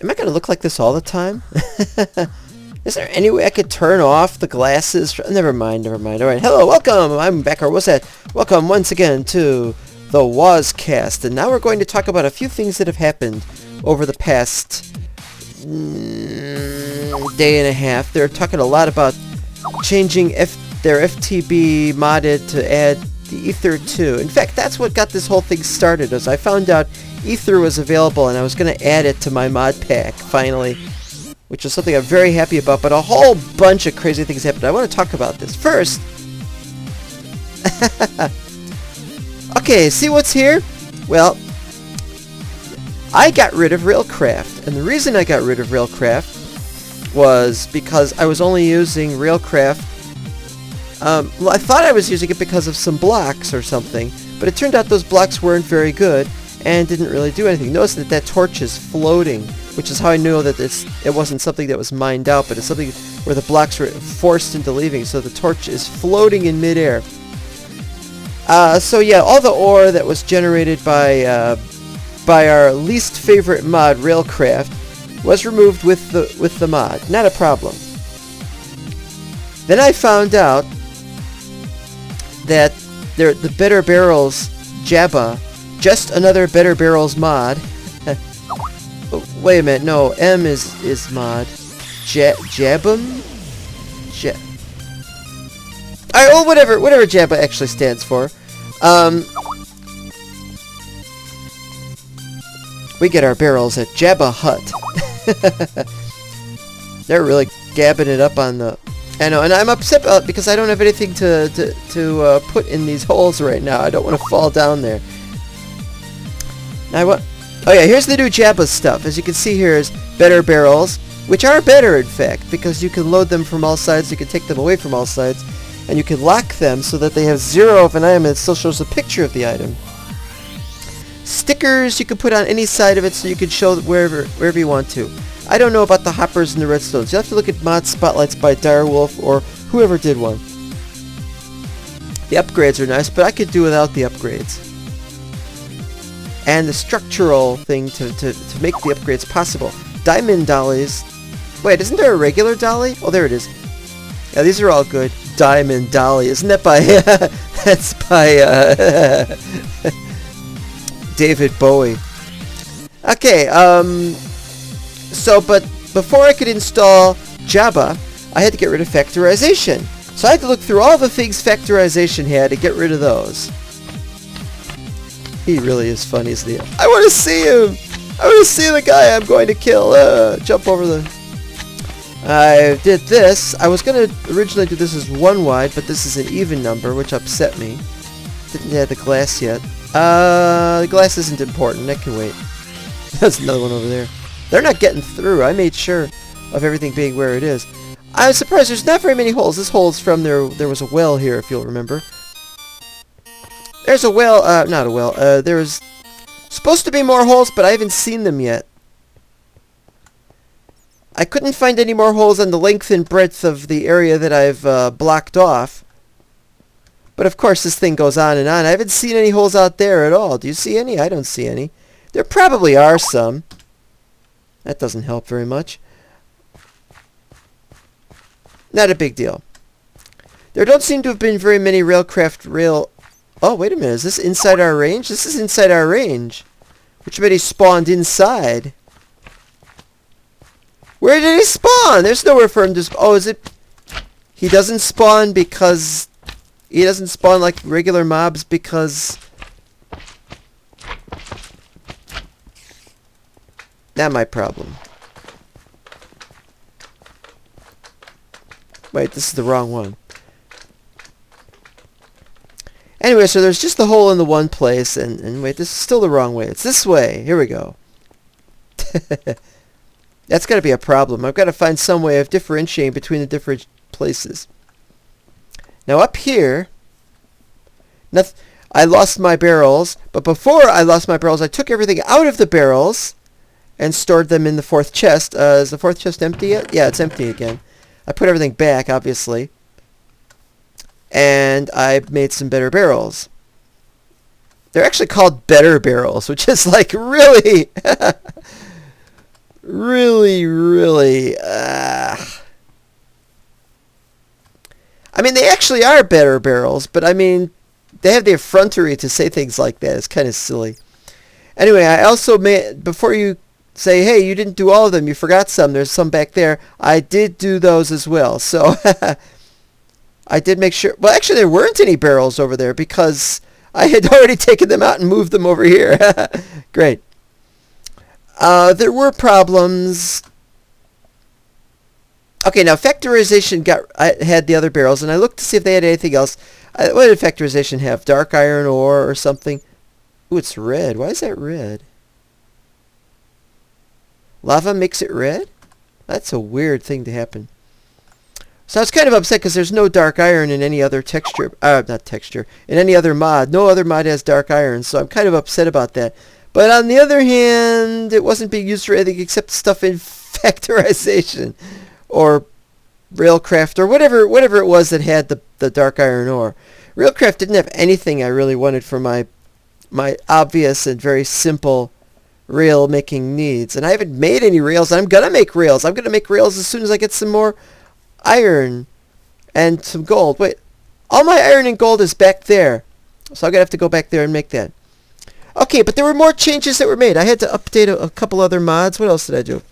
Am I going to look like this all the time? Is there any way I could turn off the glasses? Never mind. Alright, hello, welcome! I'm back, or what's that? Welcome once again to the Wozcast. And now we're going to talk about a few things that have happened over the past day and a half. They're talking a lot about changing their FTB modded to add the Aether II. In fact, that's what got this whole thing started, as I found out Aether was available and I was going to add it to my mod pack, finally, which is something I'm very happy about, but a whole bunch of crazy things happened. I want to talk about this. First, okay, see what's here? Well, I got rid of Railcraft, and the reason I got rid of Railcraft was because I was only using Railcraft. Well, I thought I was using it because of some blocks or something, but it turned out those blocks weren't very good and didn't really do anything. Notice that torch is floating, which is how I knew that it wasn't something that was mined out, but it's something where the blocks were forced into leaving, so the torch is floating in midair. So yeah, all the ore that was generated by our least favorite mod, Railcraft, was removed with the mod. Not a problem. Then I found out that the Better Barrels JABBA, just another Better Barrels mod. Wait a minute, no, M is mod. JABBA? Alright, well, whatever JABBA actually stands for. We get our barrels at JABBA Hut. They're really gabbing it up on the... I know, and I'm upset about it because I don't have anything to put in these holes right now. I don't want to fall down there. Now oh yeah, here's the new JABBA stuff. As you can see here is Better Barrels, which are better in fact, because you can load them from all sides, you can take them away from all sides, and you can lock them so that they have 0 of an item and it still shows a picture of the item. Stickers you can put on any side of it so you can show wherever you want to. I don't know about the hoppers and the redstones. You'll have to look at mod spotlights by Direwolf or whoever did one. The upgrades are nice, but I could do without the upgrades. And the structural thing to make the upgrades possible. Diamond dollies. Wait, isn't there a regular dolly? Oh, there it is. Yeah, these are all good. Diamond dolly. Isn't that by... that's by... David Bowie. Okay, so, but before I could install JABBA, I had to get rid of Factorization. So I had to look through all the things Factorization had to get rid of those. He really is funny, isn't he? I want to see him! I want to see the guy I'm going to kill! Jump over the... I did this. I was going to originally do this as 1 wide, but this is an even number, which upset me. Didn't add the glass yet. The glass isn't important. That can wait. That's another one over there. They're not getting through. I made sure of everything being where it is. I was surprised there's not very many holes. This hole's from there was a well here, if you'll remember. There's a well, not a well. There's supposed to be more holes, but I haven't seen them yet. I couldn't find any more holes on the length and breadth of the area that I've blocked off. But of course this thing goes on and on. I haven't seen any holes out there at all. Do you see any? I don't see any. There probably are some. That doesn't help very much. Not a big deal. There don't seem to have been very many Railcraft Oh, wait a minute. Is this inside our range? This is inside our range. Which meant he spawned inside. Where did he spawn? There's nowhere for him to Oh, is it... He doesn't spawn because... He doesn't spawn like regular mobs because... Not my problem. Wait, this is the wrong one. Anyway, so there's just the hole in the one place, and wait, this is still the wrong way. It's this way. Here we go. That's got to be a problem. I've got to find some way of differentiating between the different places. Now up here, I lost my barrels, but before I lost my barrels, I took everything out of the barrels and stored them in the 4th chest. Is the 4th chest empty yet? Yeah, it's empty again. I put everything back, obviously. And I made some better barrels. They're actually called better barrels, which is like really... really, I mean, they actually are better barrels, but I mean, they have the effrontery to say things like that. It's kind of silly. Anyway, I also made, before you say, hey, you didn't do all of them, you forgot some, there's some back there, I did do those as well. So I did make sure, well, actually there weren't any barrels over there because I had already taken them out and moved them over here. Great. There were problems. Okay, now Factorization had the other barrels, and I looked to see if they had anything else. What did Factorization have? Dark iron ore or something? Ooh, it's red. Why is that red? Lava makes it red? That's a weird thing to happen. So I was kind of upset because there's no dark iron in any other texture. Not texture. In any other mod. No other mod has dark iron, so I'm kind of upset about that. But on the other hand, it wasn't being used for anything except stuff in Factorization. Or Railcraft, or whatever it was that had the dark iron ore. Railcraft didn't have anything I really wanted for my obvious and very simple rail making needs. And I haven't made any rails. I'm going to make rails. I'm going to make rails as soon as I get some more iron and some gold. Wait, all my iron and gold is back there. So I'm going to have to go back there and make that. Okay, but there were more changes that were made. I had to update a couple other mods. What else did I do?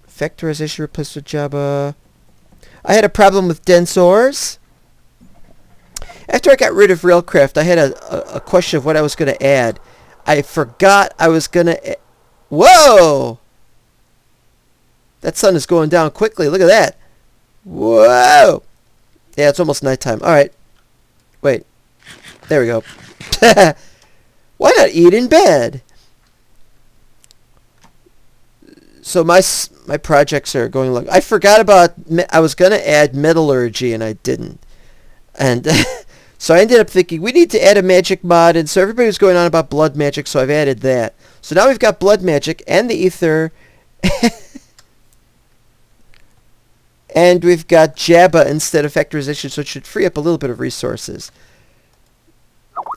Factorization replaced with JABBA. I had a problem with dense ores. After I got rid of Railcraft, I had a question of what I was going to add. I forgot I was going to... Whoa! That sun is going down quickly. Look at that. Whoa! Yeah, it's almost nighttime. All right. Wait. There we go. Why not eat in bed? So my projects are going along. I forgot about... I was going to add metallurgy, and I didn't. And so I ended up thinking, we need to add a magic mod. And so everybody was going on about blood magic, so I've added that. So now we've got blood magic and the ether. And we've got JABBA instead of Factorization, so it should free up a little bit of resources.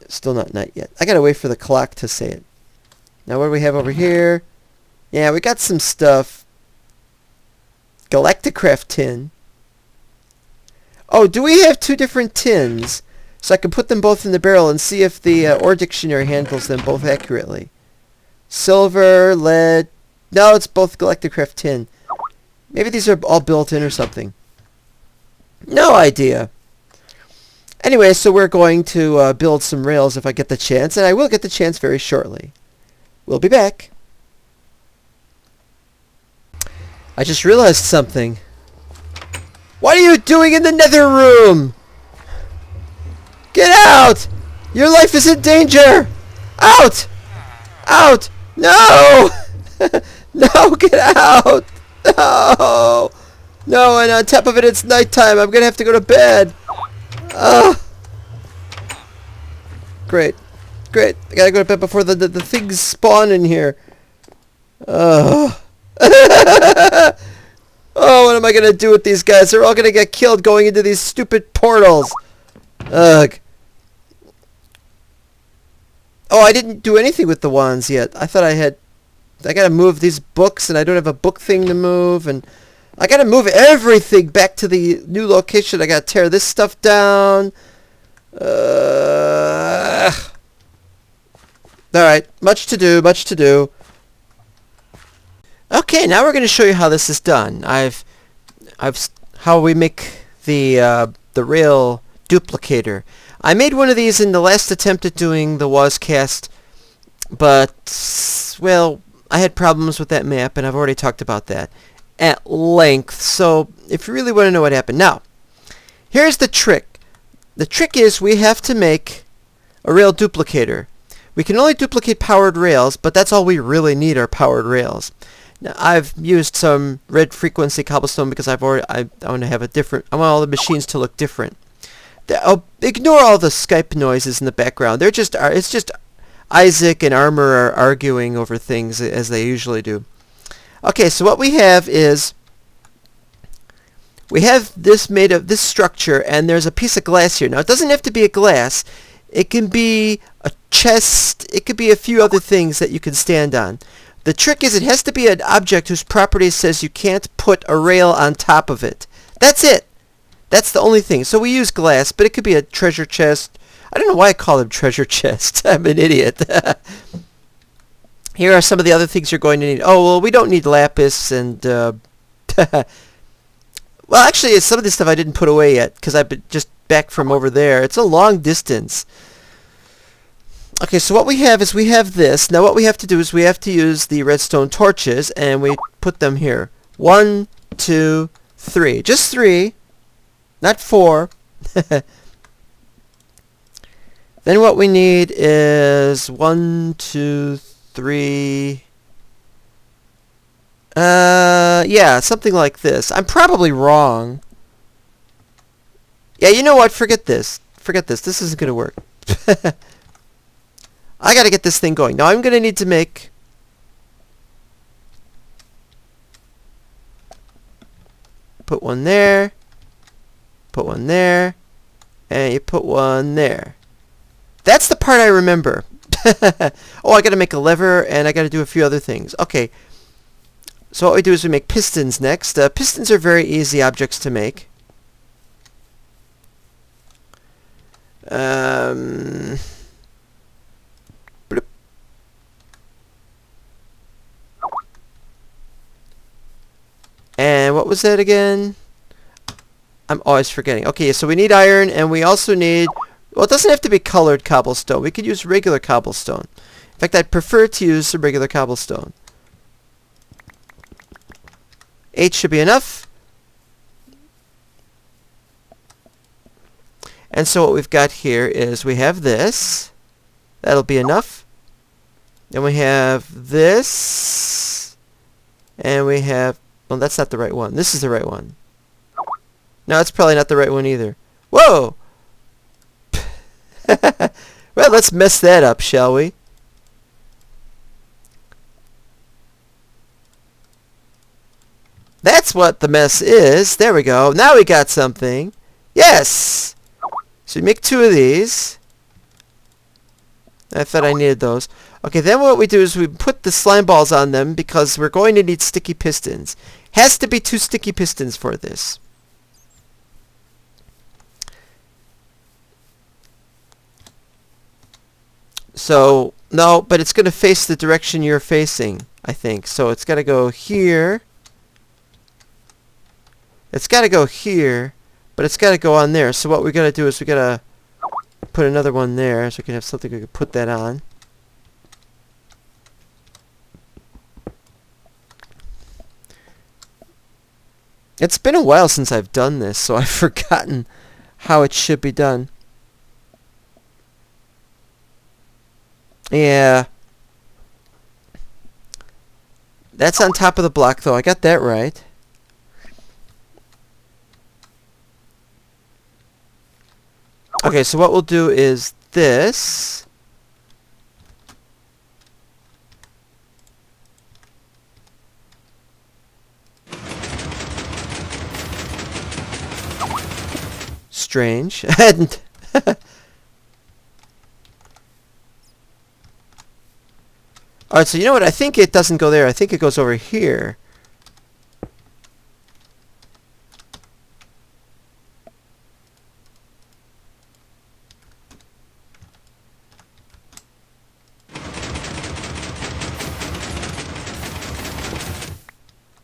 Still not night yet. I got to wait for the clock to say it. Now what do we have over here? Yeah, we got some stuff. Galacticraft tin. Oh, do we have two different tins? So I can put them both in the barrel and see if the ore dictionary handles them both accurately. Silver, lead. No, it's both Galacticraft tin. Maybe these are all built in or something. No idea. Anyway, so we're going to build some rails if I get the chance, and I will get the chance very shortly. We'll be back. I just realized something. What are you doing in the nether room? Get out! Your life is in danger! Out! Out! No! No, get out! No! No, and on top of it, it's nighttime. I'm gonna have to go to bed. Great. Great. I gotta go to bed before the things spawn in here. Oh, what am I gonna do with these guys? They're all gonna get killed going into these stupid portals. Ugh. Oh, I didn't do anything with the wands yet. I thought I had... I gotta move these books, and I don't have a book thing to move, and... I gotta move everything back to the new location. I gotta tear this stuff down. Alright, much to do, much to do. Okay, now we're going to show you how this is done. How we make the rail duplicator. I made one of these in the last attempt at doing the Wozcast, but well, I had problems with that map, and I've already talked about that at length. So if you really want to know what happened, now here's the trick. The trick is we have to make a rail duplicator. We can only duplicate powered rails, but that's all we really need are powered rails. Now, I've used some red frequency cobblestone because I want to have a different... I want all the machines to look different. Ignore all the Skype noises in the background. It's just Isaac and Armor are arguing over things as they usually do. Okay, so what we have is... We have this made of this structure, and there's a piece of glass here. Now, it doesn't have to be a glass. It can be a chest. It could be a few other things that you can stand on. The trick is it has to be an object whose property says you can't put a rail on top of it. That's it. That's the only thing. So we use glass, but it could be a treasure chest. I don't know why I call them treasure chests. I'm an idiot. Here are some of the other things you're going to need. Oh, well, we don't need lapis and... well, actually, some of this stuff I didn't put away yet because I've been just back from over there. It's a long distance. Okay, so what we have is we have this. Now what we have to do is we have to use the redstone torches, and we put them here. 1, 2, 3. Just 3, not 4. Then what we need is 1, 2, 3. Yeah, something like this. I'm probably wrong. Yeah, you know what? Forget this. Forget this. This isn't going to work. I got to get this thing going. Now I'm going to need to make... Put one there. Put one there. And you put one there. That's the part I remember. Oh, I got to make a lever, and I got to do a few other things. Okay. So what we do is we make pistons next. Pistons are very easy objects to make. And what was that again? I'm always forgetting. Okay, so we need iron, and we also need... Well, it doesn't have to be colored cobblestone. We could use regular cobblestone. In fact, I'd prefer to use some regular cobblestone. 8 should be enough. And so what we've got here is we have this. That'll be enough. Then we have this. And we have... Well, that's not the right one. This is the right one. No, it's probably not the right one either. Whoa! Well, let's mess that up, shall we? That's what the mess is. There we go. Now we got something. Yes! So we make 2 of these. I thought I needed those. Okay, then what we do is we put the slime balls on them because we're going to need sticky pistons. Has to be 2 sticky pistons for this. So, no, but it's going to face the direction you're facing, I think. So it's got to go here. It's got to go here, but it's got to go on there. So what we're going to do is we're going to put another one there so we can have something we can put that on. It's been a while since I've done this, so I've forgotten how it should be done. Yeah. That's on top of the block, though. I got that right. Okay, so what we'll do is this. Strange. Alright, so you know what? I think it doesn't go there. I think it goes over here.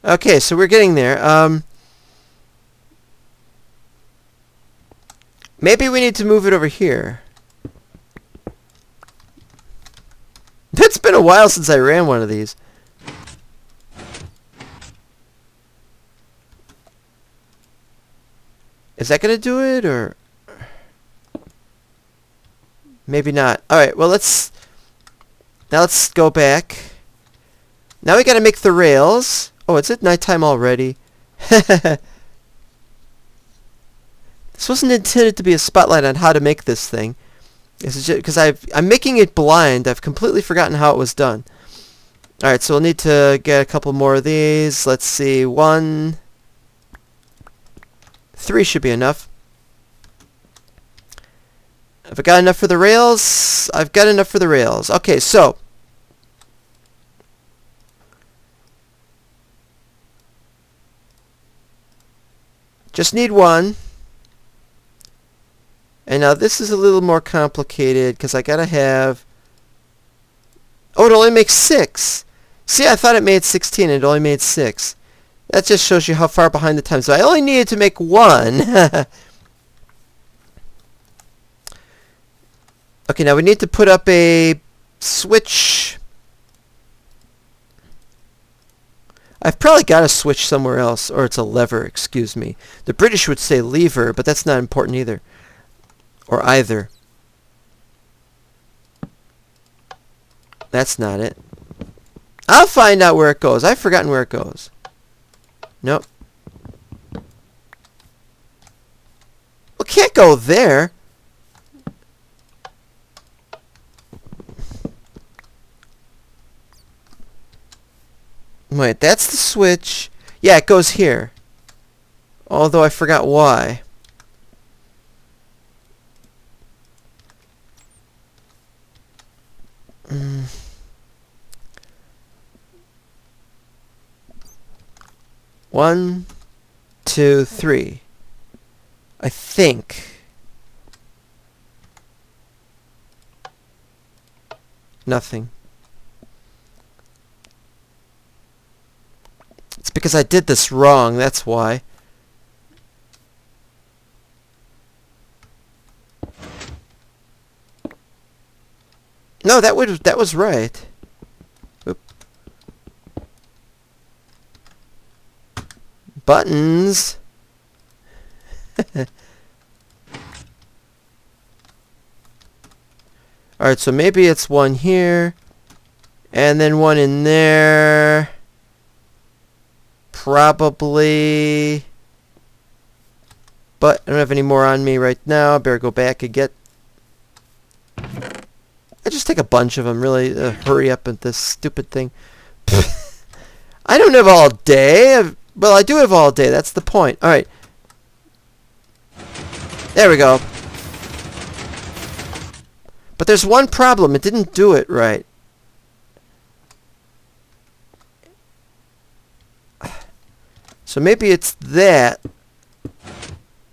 Okay, so we're getting there. Maybe we need to move it over here. It's been a while since I ran one of these. Is that going to do it, or... Maybe not. Alright, well, let's... Now let's go back. Now we got to make the rails. Oh, is it nighttime already? This wasn't intended to be a spotlight on how to make this thing. This is just because I'm making it blind. I've completely forgotten how it was done. Alright, so we'll need to get a couple more of these. Let's see. 1, 3 should be enough. Have I got enough for the rails? I've got enough for the rails. Okay, so Just need one. And now this is a little more complicated because I gotta have... Oh, it only makes 6. See, I thought it made 16 and it only made 6. That just shows you how far behind the time. So I only needed to make 1. Okay, now we need to put up a switch. I've probably got a switch somewhere else, or it's a lever, excuse me. The British would say lever, but that's not important either. Or either. That's not it. I'll find out where it goes. I've forgotten where it goes. Nope. Well, can't go there. Wait, that's the switch. Yeah, it goes here. Although I forgot why. One, 2, 3. I think. Nothing. It's because I did this wrong, that's why. No, that was right. Oop. Buttons. Alright, so maybe it's one here, and then one in there. Probably. But I don't have any more on me right now. I better go back and get... I just take a bunch of them, really. Hurry up with this stupid thing. I don't have all day. Well, I do have all day. That's the point. Alright. There we go. But there's one problem. It didn't do it right. So maybe it's that.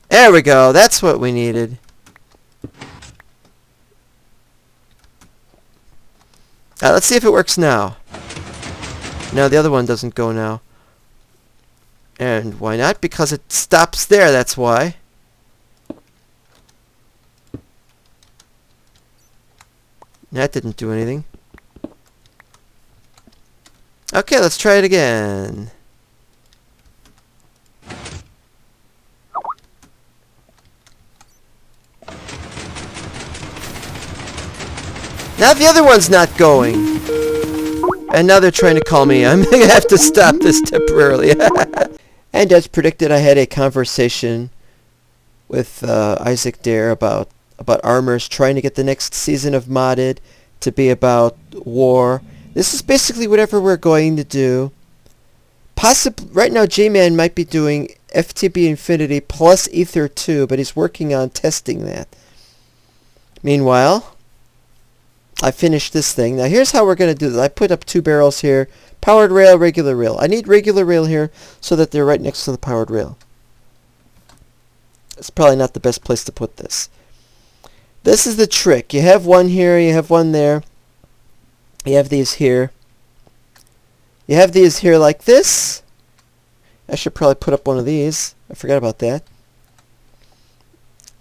There we go. That's what we needed. Let's see if it works now. No, the other one doesn't go now. And why not? Because it stops there, that's why. That didn't do anything. Okay, let's try it again. Now the other one's not going. And now they're trying to call me. I'm going to have to stop this temporarily. And as predicted, I had a conversation with Isaac Dare about armors, trying to get the next season of Modded to be about war. This is basically whatever we're going to do. Possibly, right now J-Man might be doing FTB Infinity plus Aether II, but he's working on testing that. Meanwhile, I finished this thing. Now here's how we're going to do this. I put up 2 barrels here. Powered rail, regular rail. I need regular rail here so that they're right next to the powered rail. It's probably not the best place to put this. This is the trick. You have one here, you have one there. You have these here. You have these here like this. I should probably put up one of these. I forgot about that.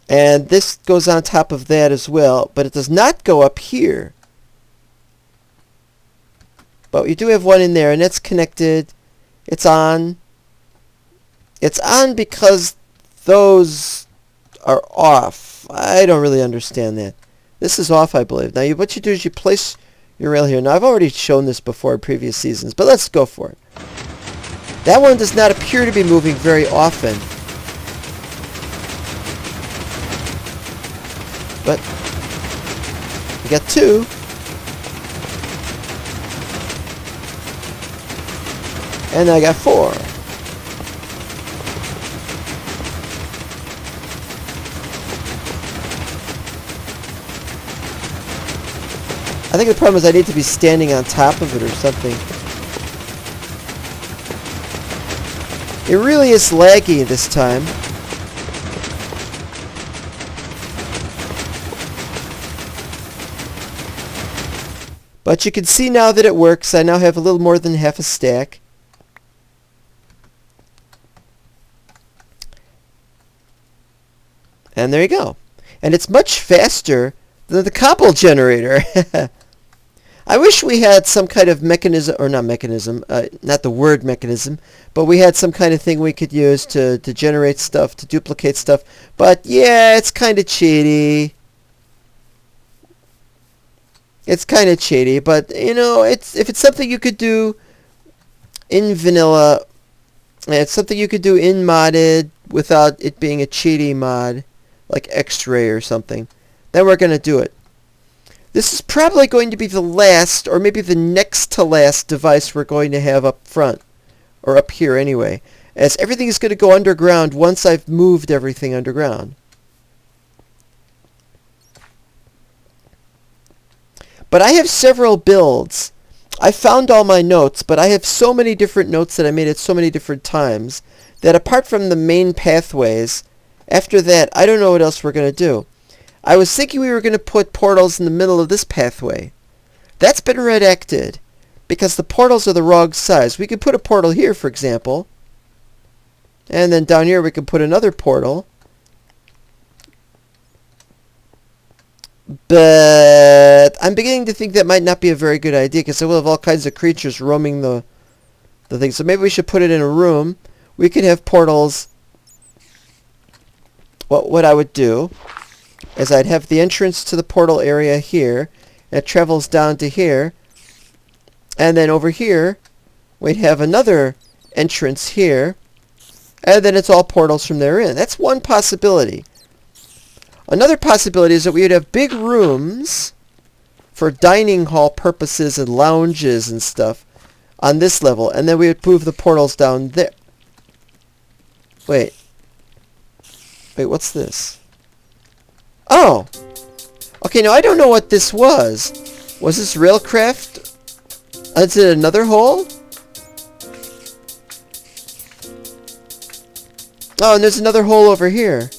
And this goes on top of that as well, but it does not go up here. But you do have one in there, and it's connected. It's on. It's on because those are off. I don't really understand that. This is off, I believe. Now, what you do is you place your rail here. Now, I've already shown this before in previous seasons, but let's go for it. That one does not appear to be moving very often. But we got 2. And I got 4. I think the problem is I need to be standing on top of it or something. It really is laggy this time. But you can see now that it works. I now have a little more than half a stack. And there you go. And it's much faster than the cobble generator. I wish we had some kind of mechanism, or not mechanism, not the word mechanism, but we had some kind of thing we could use to generate stuff, to duplicate stuff. But yeah, it's kind of cheaty. It's kind of cheaty, but you know, if it's something you could do in vanilla, it's something you could do in modded without it being a cheaty mod, like X-Ray or something, then we're going to do it. This is probably going to be the last, or maybe the next to last device we're going to have up front, or up here anyway, as everything is going to go underground once I've moved everything underground. But I have several builds. I found all my notes, but I have so many different notes that I made at so many different times that apart from the main pathways, after that, I don't know what else we're going to do. I was thinking we were going to put portals in the middle of this pathway. That's been redacted because the portals are the wrong size. We could put a portal here, for example. And then down here we could put another portal. But I'm beginning to think that might not be a very good idea because I will have all kinds of creatures roaming the thing. So maybe we should put it in a room. We could have portals. What I would do is I'd have the entrance to the portal area here, and it travels down to here, and then over here we'd have another entrance here, and then it's all portals from there in. That's one possibility. Another possibility is that we would have big rooms for dining hall purposes and lounges and stuff on this level, and then we would move the portals down there. Wait, what's this? Oh! Okay, now I don't know what this was. Was this Railcraft? Is it another hole? Oh, and there's another hole over here.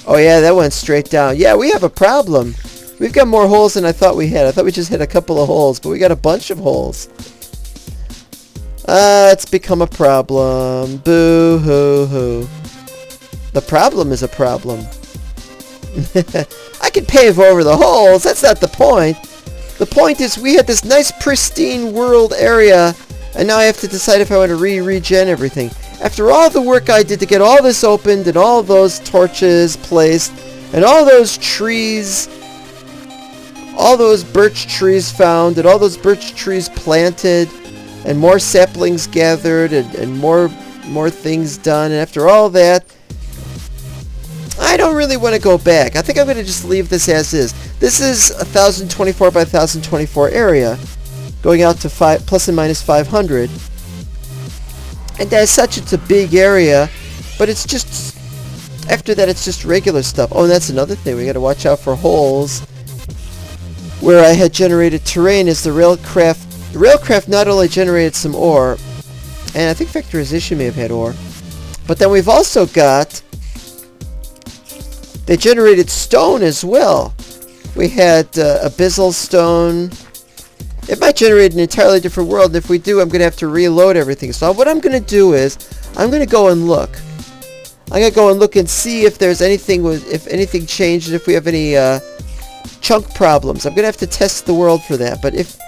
Oh yeah, that went straight down. Yeah, we have a problem. We've got more holes than I thought we had. I thought we just had a couple of holes, but we got a bunch of holes. It's become a problem. Boo-hoo-hoo. The problem is a problem. I could pave over the holes. That's not the point. The point is we had this nice pristine world area, and now I have to decide if I want to regen everything. After all the work I did to get all this opened, and all those torches placed, and all those trees, all those birch trees found, and all those birch trees planted, and more saplings gathered, and more things done, and after all that, I don't really want to go back. I think I'm going to just leave this as is. This is a 1024 by 1024 area, going out to plus and minus 500. And as such, it's a big area, but it's just, after that, it's just regular stuff. Oh, and that's another thing. We got to watch out for holes. Where I had generated terrain is the Railcraft. The Railcraft not only generated some ore, and I think Factorization may have had ore, but then we've also got, they generated stone as well. We had abyssal stone. It might generate an entirely different world, and if we do, I'm going to have to reload everything. So what I'm going to do is, I'm going to go and look. I'm going to go and look and see if there's anything, if anything changed, and if we have any chunk problems. I'm going to have to test the world for that. But if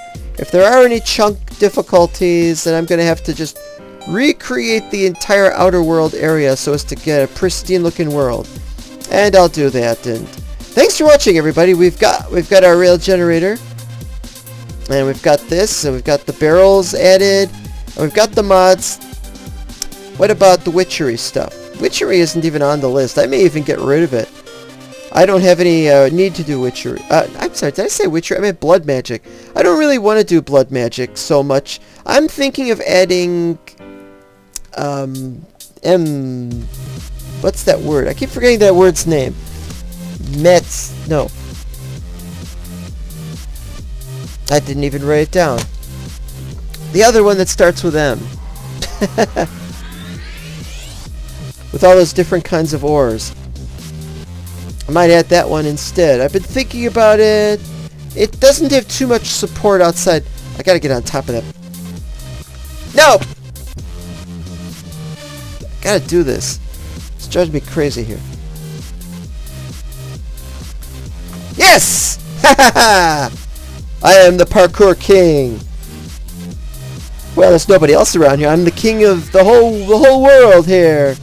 there are any chunk difficulties, then I'm going to have to just recreate the entire outer world area so as to get a pristine looking world. And I'll do that. And thanks for watching, everybody. We've got our rail generator. And we've got this, and we've got the barrels added, and we've got the mods. What about the witchery stuff? Witchery isn't even on the list. I may even get rid of it. I don't have any need to do witchery. I'm sorry, did I say witchery? I meant blood magic. I don't really want to do blood magic so much. I'm thinking of adding... what's that word? I keep forgetting that word's name. No. I didn't even write it down. The other one that starts with M. With all those different kinds of ores. I might add that one instead. I've been thinking about it. It doesn't have too much support outside. I gotta get on top of that. No! I gotta do this. It's driving me crazy here. Yes! Ha ha ha! I am the parkour king. Well, there's nobody else around here. I'm the king of the whole world here.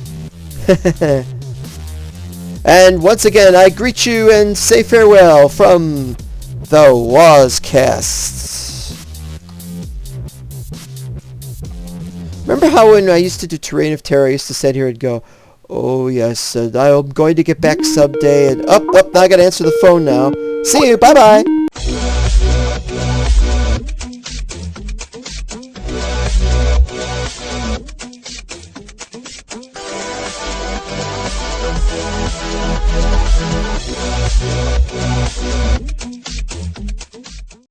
And once again, I greet you and say farewell from the Wozcast. Remember how when I used to do Terrain of Terror, I used to sit here and go, oh yes, I'm going to get back someday, and now I gotta answer the phone now. See you, bye-bye.